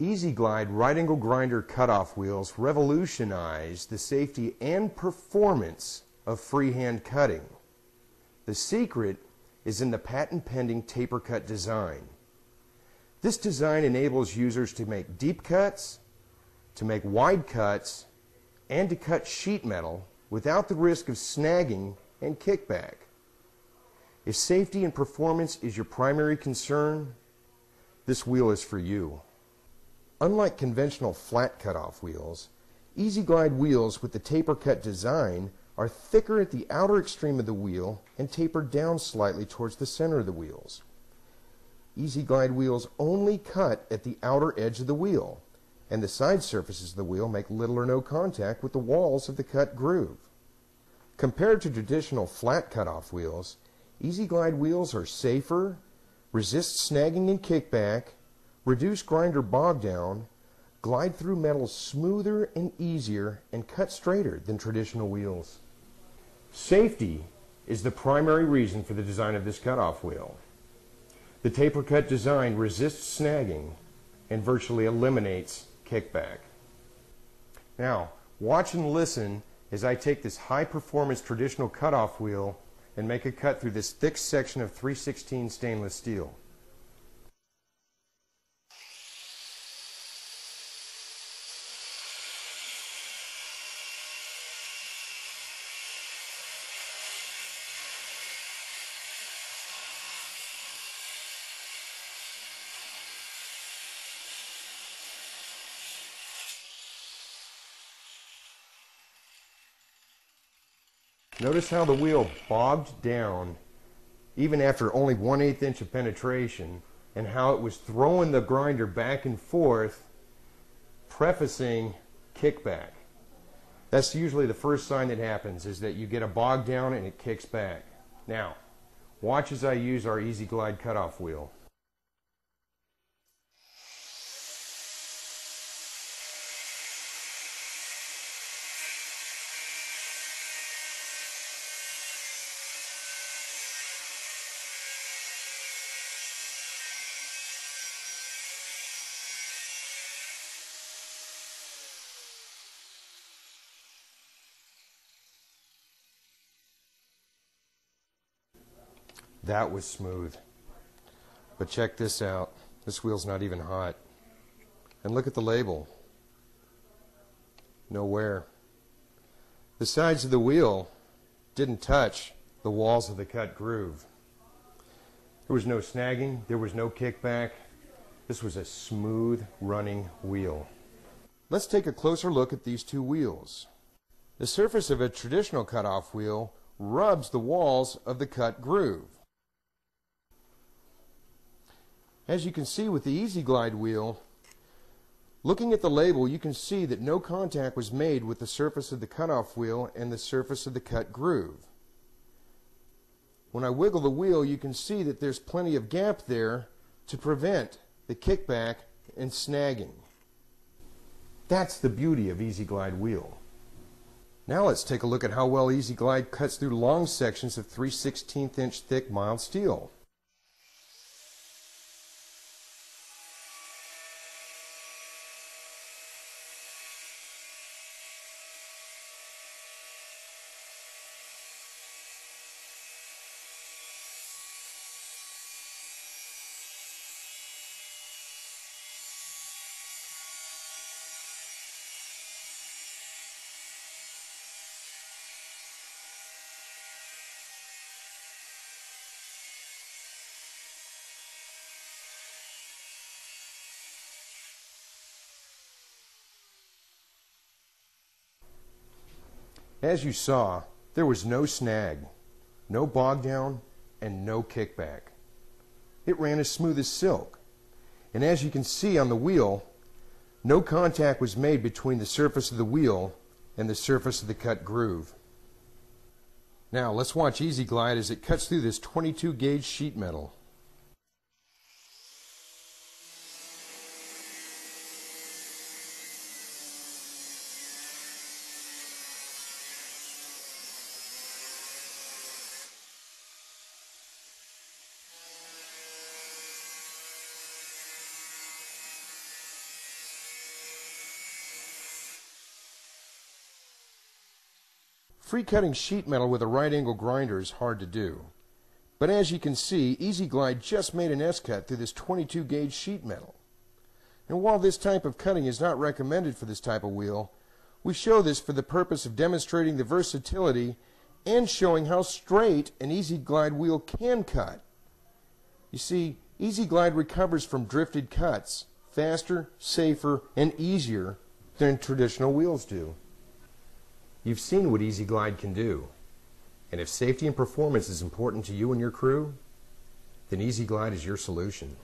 Easy Glide right angle grinder cutoff wheels revolutionize the safety and performance of freehand cutting. The secret is in the patent pending taper cut design. This design enables users to make deep cuts, to make wide cuts, and to cut sheet metal without the risk of snagging and kickback. If safety and performance is your primary concern, this wheel is for you. Unlike conventional flat cutoff wheels, Easy Glide wheels with the taper cut design are thicker at the outer extreme of the wheel and taper down slightly towards the center of the wheels. Easy Glide wheels only cut at the outer edge of the wheel, and the side surfaces of the wheel make little or no contact with the walls of the cut groove. Compared to traditional flat cutoff wheels, Easy Glide wheels are safer, resist snagging and kickback, reduce grinder bog down, glide through metal smoother and easier, and cut straighter than traditional wheels. Safety is the primary reason for the design of this cutoff wheel. The taper cut design resists snagging and virtually eliminates kickback. Now, watch and listen as I take this high performance traditional cutoff wheel and make a cut through this thick section of 316 stainless steel. Notice how the wheel bogged down even after only 1/8 inch of penetration, and how it was throwing the grinder back and forth, prefacing kickback. That's usually the first sign that happens, is that you get a bog down and it kicks back. Now, watch as I use our Easy Glide cutoff wheel. That was smooth. But check this out. This wheel's not even hot. And look at the label. No wear. The sides of the wheel didn't touch the walls of the cut groove. There was no snagging. There was no kickback. This was a smooth running wheel. Let's take a closer look at these two wheels. The surface of a traditional cutoff wheel rubs the walls of the cut groove. As you can see with the Easy Glide wheel, looking at the label, you can see that no contact was made with the surface of the cutoff wheel and the surface of the cut groove. When I wiggle the wheel, you can see that there's plenty of gap there to prevent the kickback and snagging. That's the beauty of Easy Glide wheel. Now let's take a look at how well Easy Glide cuts through long sections of 3/16 inch thick mild steel. As you saw, there was no snag, no bog down, and no kickback. It ran as smooth as silk. And as you can see on the wheel, no contact was made between the surface of the wheel and the surface of the cut groove. Now let's watch Easy Glide as it cuts through this 22 gauge sheet metal. Free cutting sheet metal with a right angle grinder is hard to do. But as you can see, EZ Glide just made an S-cut through this 22 gauge sheet metal. And while this type of cutting is not recommended for this type of wheel, we show this for the purpose of demonstrating the versatility and showing how straight an EZ Glide wheel can cut. You see, EZ Glide recovers from drifted cuts faster, safer, and easier than traditional wheels do. You've seen what EZ Glide can do. And if safety and performance is important to you and your crew, then EZ Glide is your solution.